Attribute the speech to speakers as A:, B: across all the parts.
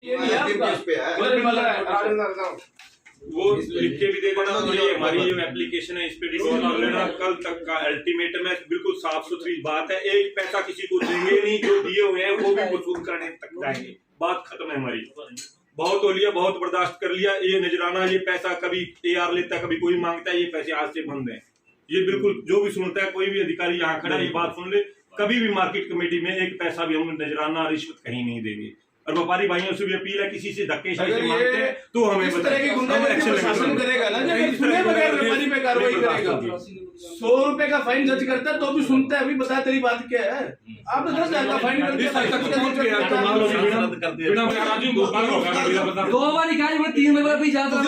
A: ये नहीं है आपका।
B: वो लिख के भी दे देना और ये हमारी जो एप्लीकेशन है इस पे डिस्कस कर लेना। कल तक का अल्टीमेटम है, बिल्कुल साफ सुथरी बात है। एक पैसा किसी को देंगे नहीं, जो दिए हुए हैं वो भी वसूल करने तक जाएंगे। बात खत्म है हमारी। बहुत हो लिया, बहुत बर्दाश्त कर लिया। ये नजराना, ये पैसा कभी AR लेता है, कभी कोई मांगता है, ये पैसे आज से बंद है। ये बिल्कुल जो भी सुनता है, कोई भी अधिकारी यहाँ खड़ा ये बात सुन ले, कभी भी मार्केट कमेटी में एक पैसा भी हम नजराना रिश्वत कहीं नहीं देंगे। और व्यापारी भाइयों से भी अपील है, किसी से धक्केशाही से मांगते हैं तो हमें बताएं, हम एक्शन
A: शासन करेगा ना, सुने बगैर व्यापारी पे कार्रवाई करेगा। 100 रुपए का फाइन जज करता है तो भी सुनता है। अभी बता तेरी बात क्या है, आपने 10,000 का फाइन कर दिया।
C: 2 बार निकाल, मैं 3 बार भी जाता हूं।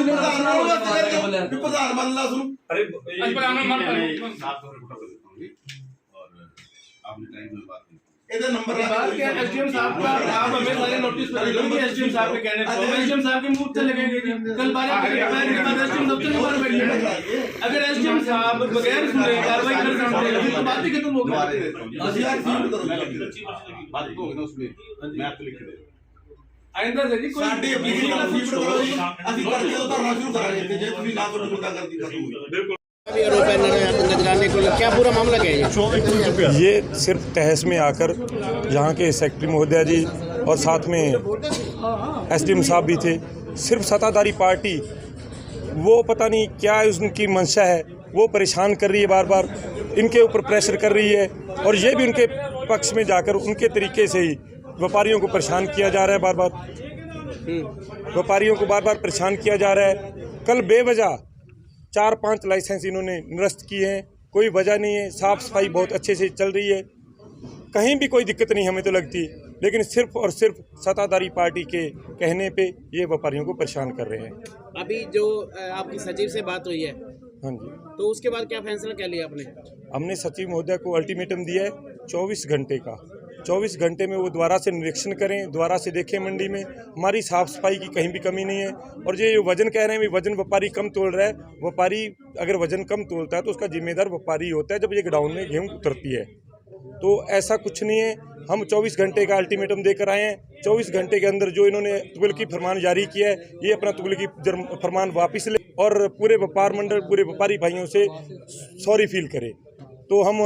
A: इधर नंबर बात क्या एसडीएम साहब का, आप हमें सारे नोटिस पर देंगे। एसडीएम साहब के कहने पर एसडीएम साहब के मुंह से लगेंगे। कल 12 बजे के बाद एसडीएम दफ्तर में बाहर बैठेंगे। अगर एसडीएम साहब बगैर सुने कार्रवाई कर सकते हैं तो बात ही खत्म हो गई। आइंदा से जी कोई
D: साडी एप्लीकेशन का फीड करो, ਅਸੀਂ ਕਰਕੇ ਤਾਂ ਧਰਨਾ ਸ਼ੁਰੂ ਕਰਾਂਗੇ ਜੇ ਤੁਸੀਂ ਨਾ ਤੁਹਾਡੀ ਗੁੰਡਾਗਰਦੀ ਖਤਮ ਹੋਈ।
B: बिल्कुल।
E: आरोप है नजराने को, क्या पूरा मामला क्या है?
F: ये सिर्फ तहस में आकर यहाँ के सेक्रेटरी महोदया जी और साथ में SDM साहब भी थे। सिर्फ सत्ताधारी पार्टी वो पता नहीं क्या उनकी मंशा है, वो परेशान कर रही है, बार बार इनके ऊपर प्रेशर कर रही है। और ये भी उनके पक्ष में जाकर उनके तरीके से ही व्यापारियों को परेशान किया जा रहा है। बार बार व्यापारियों को बार बार परेशान किया जा रहा है। कल बेवजह 4-5 लाइसेंस इन्होंने निरस्त किए हैं, कोई वजह नहीं है। साफ़ सफाई बहुत अच्छे से चल रही है, कहीं भी कोई दिक्कत नहीं हमें तो लगती। लेकिन सिर्फ और सिर्फ सत्ताधारी पार्टी के कहने पे ये व्यापारियों को परेशान कर रहे हैं।
E: अभी जो आपकी सचिव से बात हुई है,
F: हाँ जी,
E: तो उसके बाद क्या फैसला क्या लिया आपने?
F: हमने सचिव महोदय को अल्टीमेटम दिया है 24 घंटे का। 24 घंटे में वो दोबारा से निरीक्षण करें, दोबारा से देखें मंडी में हमारी साफ़ सफाई की कहीं भी कमी नहीं है। और ये वजन कह रहे हैं, वजन व्यापारी कम तोल रहा है। व्यापारी अगर वजन कम तोलता है तो उसका जिम्मेदार व्यापारी होता है जब ये गोडाउन में गेहूँ उतरती है। तो ऐसा कुछ नहीं है। हम 24 घंटे का अल्टीमेटम देकर आए हैं। 24 घंटे के अंदर जो इन्होंने तुगलकी फरमान जारी किया है, ये अपना तुगलकी फरमान वापस ले और पूरे व्यापार मंडल, पूरे व्यापारी भाइयों से सॉरी फील करे। तो हम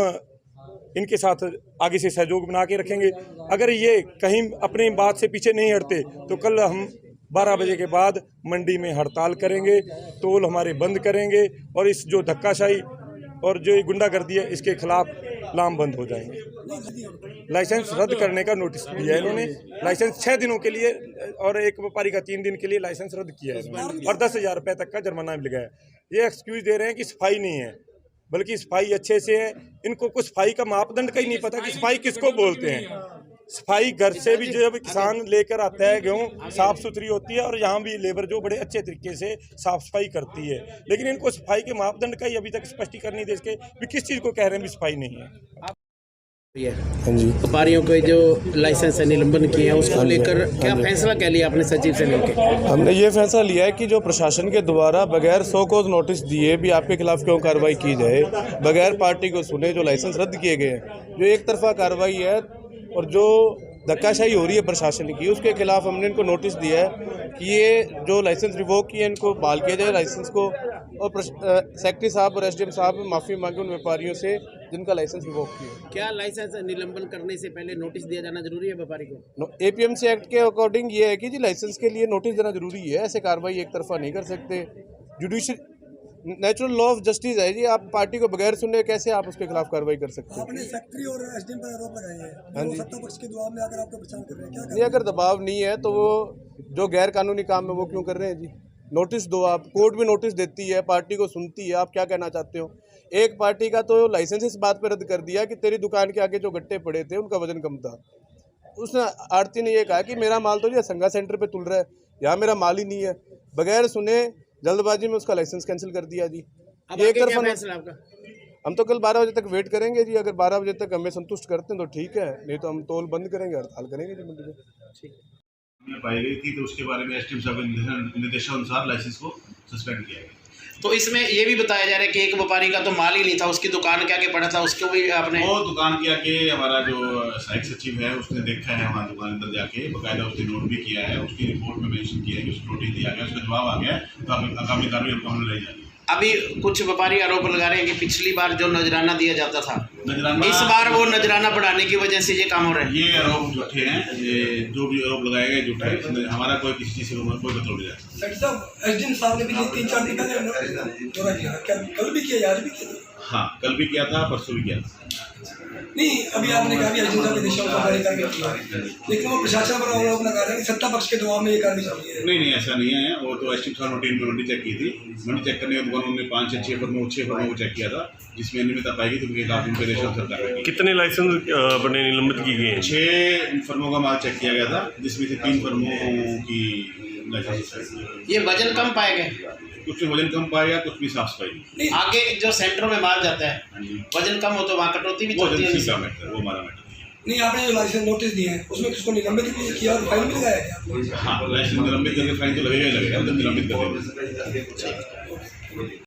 F: इनके साथ आगे से सहयोग बना के रखेंगे। अगर ये कहीं अपनी बात से पीछे नहीं हटते तो कल हम 12 बजे के बाद मंडी में हड़ताल करेंगे, तोल हमारे बंद करेंगे और इस जो धक्काशाही और जो गुंडागर्दी है इसके खिलाफ लामबंद हो जाएंगे। लाइसेंस रद्द करने का नोटिस दिया है इन्होंने। लाइसेंस 6 दिनों के लिए और एक व्यापारी का 3 दिन के लिए लाइसेंस रद्द किया है और 10,000 रुपये तक का जुर्माना भी लगाया है। ये एक्सक्यूज दे रहे हैं कि सफाई नहीं है, बल्कि सफाई अच्छे से है। इनको कुछ सफाई का मापदंड का ही नहीं पता कि सफाई किसको बोलते हैं। सफाई घर से भी जब किसान लेकर आता है गेहूँ साफ़ सुथरी होती है और यहाँ भी लेबर जो बड़े अच्छे तरीके से साफ़ सफाई करती है। लेकिन इनको सफाई के मापदंड का ही अभी तक स्पष्टीकरण नहीं दे सके भी किस चीज़ को कह रहे हैं भी सफाई नहीं है।
E: हाँ जी, व्यापारियों के जो लाइसेंस है निलंबन किए हैं उसको लेकर क्या फैसला क्या लिया आपने सचिव से मिलकर?
G: हमने ये फैसला लिया है कि जो प्रशासन के द्वारा बगैर सो कोज नोटिस दिए भी आपके खिलाफ क्यों कार्रवाई की जाए, बगैर पार्टी को सुने जो लाइसेंस रद्द किए गए हैं, जो एक तरफा कार्रवाई है और जो धक्काशाही हो रही है प्रशासन की, उसके खिलाफ हमने इनको नोटिस दिया है कि ये जो लाइसेंस रिवोक किए इनको बहाल किया जाए लाइसेंस को। और सेक्रेटरी साहब और SDM साहब माफ़ी मांगे उन व्यापारियों से जिनका लाइसेंस रिवोक किया।
E: क्या लाइसेंस निलंबन करने से पहले नोटिस दिया जाना जरूरी है व्यापारी को?
G: APMC एक्ट के अकॉर्डिंग ये है कि जी लाइसेंस के लिए नोटिस देना जरूरी है। ऐसे कार्रवाई एक तरफा नहीं कर सकते। Judicial natural law of justice है जी, आप पार्टी को बगैर सुने कैसे आप उसके खिलाफ कार्रवाई कर सकते हैं?
D: आपने सेक्रेटरी और SDM पर आरोप लगाए हैं।
G: हाँ जी,
D: सत्ता पक्ष के दबाव में आकर आपको परेशान कर रहे हैं, क्या
G: नहीं अगर दबाव नहीं है तो वो जो गैर कानूनी काम है वो क्यों कर रहे हैं जी? नोटिस दो, आप कोर्ट भी नोटिस देती है, पार्टी को सुनती है। आप क्या कहना चाहते हो? एक पार्टी का तो लाइसेंस इस बात पर रद्द कर दिया कि तेरी दुकान के आगे जो गट्टे पड़े थे उनका वजन कम था। उसने आड़ती ने ये कहा कि मेरा माल तो ये संगा सेंटर पे तुल रहा है, यहाँ मेरा माल ही नहीं है। बगैर सुने जल्दबाजी में उसका लाइसेंस कैंसिल कर दिया जी। ये एक तरफा
E: आपका?
G: हम तो कल 12 बजे तक वेट करेंगे जी। अगर 12 बजे तक हमें संतुष्ट करते हैं तो ठीक है, नहीं तो हम तोल बंद करेंगे, हड़ताल करेंगे जी मंडी में।
H: पाई गई थी, तो उसके बारे में एसडीएम साहब के निर्देशानुसार लाइसेंस को सस्पेंड किया गया।
E: तो इसमें ये भी बताया जा रहा है कि एक व्यापारी का तो माल ही नहीं था, उसकी दुकान के आगे पड़ा था, उसको भी आपने
H: वो दुकान के आगे हमारा जो सहायक सचिव है उसने देखा है, वहाँ दुकान अंदर जाके बकायदा उसने नोट भी किया है, उसकी रिपोर्ट में मेंशन किया है कि उसको नोटिस दिया गया, उसका जवाब आ गया, तो आगामी कार्रवाई हमको हमने लाई जाएगी।
E: अभी कुछ व्यापारी आरोप लगा रहे हैं कि पिछली बार जो नजराना दिया जाता था,
H: नजराना
E: इस बार वो नजराना बढ़ाने की वजह से ये काम हो रहा है।
H: ये आरोप झूठे हैं, ये जो भी आरोप लगाए गए झूठा है, इसमें हमारा कोई किसी चीज़ से कोई मतलब नहीं है।
I: सेठ साहब एसडीएम साहब ने भी 3-4 दिन पहले दौरा किया, क्या कल भी किया, आज भी किया?
H: हाँ, कल भी किया था, परसों भी किया था।
I: नहीं, अभी आपने कहा भी एसडीएम साहब के निर्देशानुसार कार्रवाई किया, लेकिन वो प्रशासन पर आरोप लगा रहे हैं कि सत्ता पक्ष के दबाव में ये कार्रवाई चल रही है।
H: नहीं, ऐसा नहीं है। वो तो एसडीएम साहब ने मंडी चेक की थी, मंडी चेक करने के बाद उन्होंने 5 या 6 फर्मों को चेक किया था, जिसमें अनियमितता पाई गई, तो उनके खिलाफ उनके निर्देशानुसार कार्रवाई की।
J: कितने लाइसेंस अपने निलंबित किए गए हैं?
H: 6 फर्मों का माल चेक किया गया था, जिसमें से 3 फर्मों की लाइसेंस।
E: ये वजन कम पाए गए,
H: कुछ में वजन कम पाएगा, कुछ भी साफ सफाई।
E: आगे जो सेंटरों में माल जाता है वजन कम हो तो वहाँ कटौती भी चलती है।
H: का मैटर, वो हमारा मैटर
I: नहीं, आपने जो लाइसेंस नोटिस दिए हैं उसमें किसको निलंबित भी किया और फाइन भी लगाया क्या?
H: हाँ, लाइसेंस निलंबित करके फाइन तो लगेगा ही लगेगा, निलंबित कर देंगे।